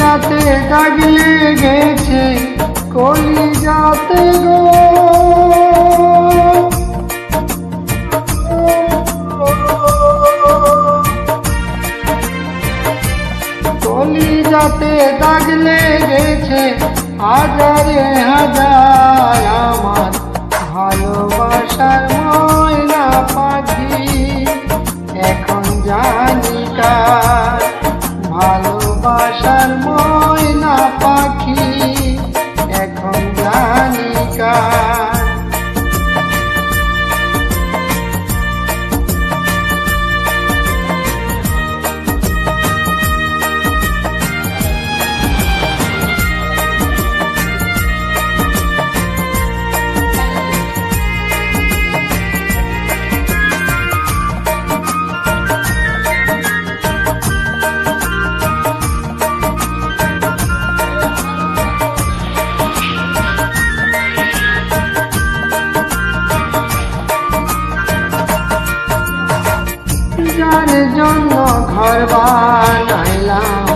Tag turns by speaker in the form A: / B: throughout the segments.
A: যাতে দাগ লেগেছে কলিজাতে গো, কলিজাতে দাগ লেগেছে হাজারে হাজার আমার ভালোবাসার ময়না পাখি। এখন জানি কার ভালোবাসার ময়না পাখি, এখন জানি কার। যার জন্য ঘর বানাইলাম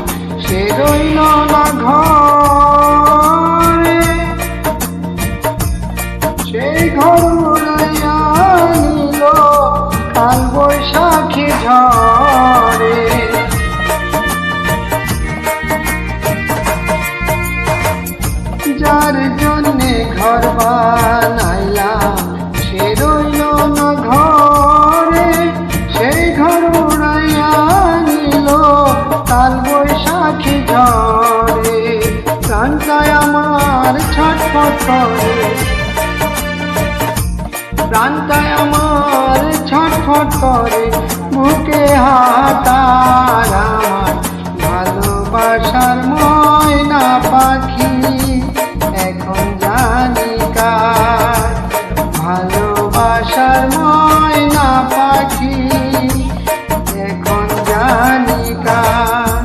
A: সে রইল না ঘরে, সেই ঘর উড়াইয়া নিল কাল বৈশাখী ঝড়ে। যার জন্যে ঘর বানাইলাম সে রইল না ঘরে, সেই ঘর উড়াইয়া নিল কাল বৈশাখী ঝড়ে। প্রাণটায় আমার ছটফট করে, প্রাণটায় আমার ছটফট করে, বুকে হাতার আমার ভালোবাসার ময়না পাখি। এখন জানি কার ভালোবাসার ময়না পাখি, এখন জানি কার।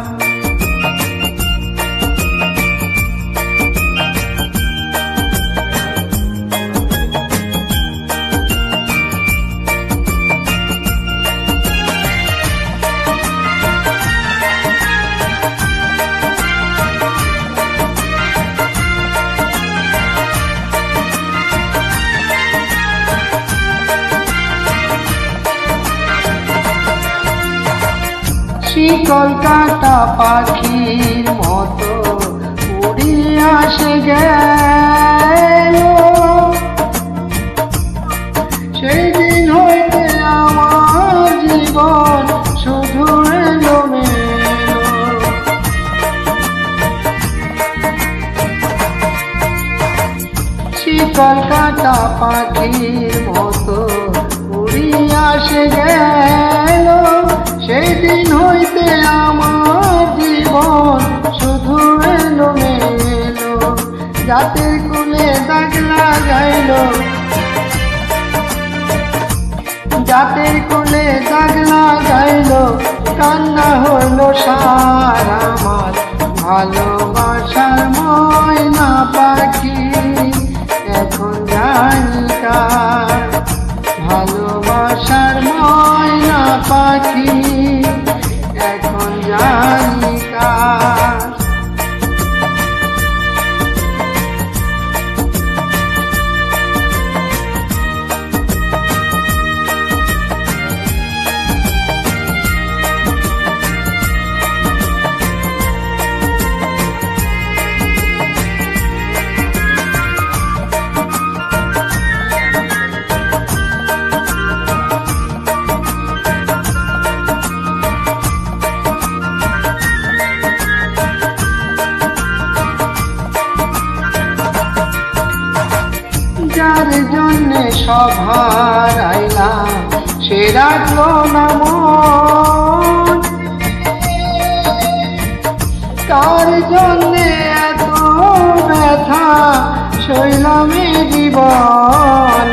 A: শিকল কাটা পাখির মতো উড়িয়া সে গেল, সেই দিন হইতে আমার জীবন শুধু এলোমেলো। শিকল কাটা পাখির মতো উড়িয়া সে গেল, সেই দিন হইতে আমার জীবন শুধু এলোমেলো। জাতের কুলে দাগ লাগাইল, জাতের কুলে দাগ লাগাইল, কান্না হইল সার আমার ভালোবাসার ময়না পাখি। এখন জানি কার ভালোবাসার ময়না পাখি, এখন জানি কার। যার জন্যে সব হারাইলাম সে রাখলো না মন, কার জন্যে এত ব্যথা সইলাম এ জীবন।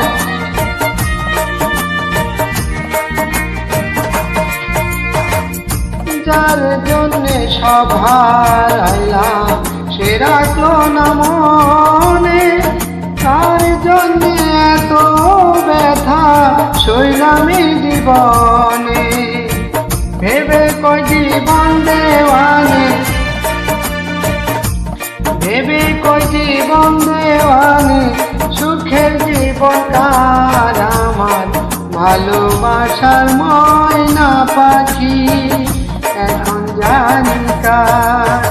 A: যার জন্যে সব হারাইলাম সে রাখলো না মনে, কার জন্যে এত ব্যথা সইলাম এই জীবনে। ভেবে কই জীবন দেওয়ানে, দেবে কই জীবন দেওয়ানি, সুখের জীবন কার আমার ভালোবাসার ময়না পাখি এখন জানি কার।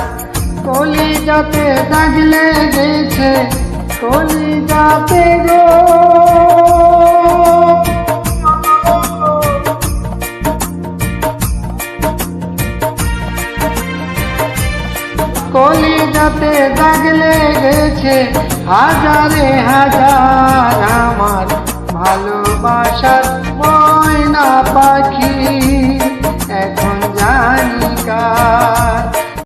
A: কলিজাতে দাগ লেগেছে, কলিজাতে গো, কলিজাতে দাগ লেগেছে হাজারে হাজার আমার ভালোবাসার ময়না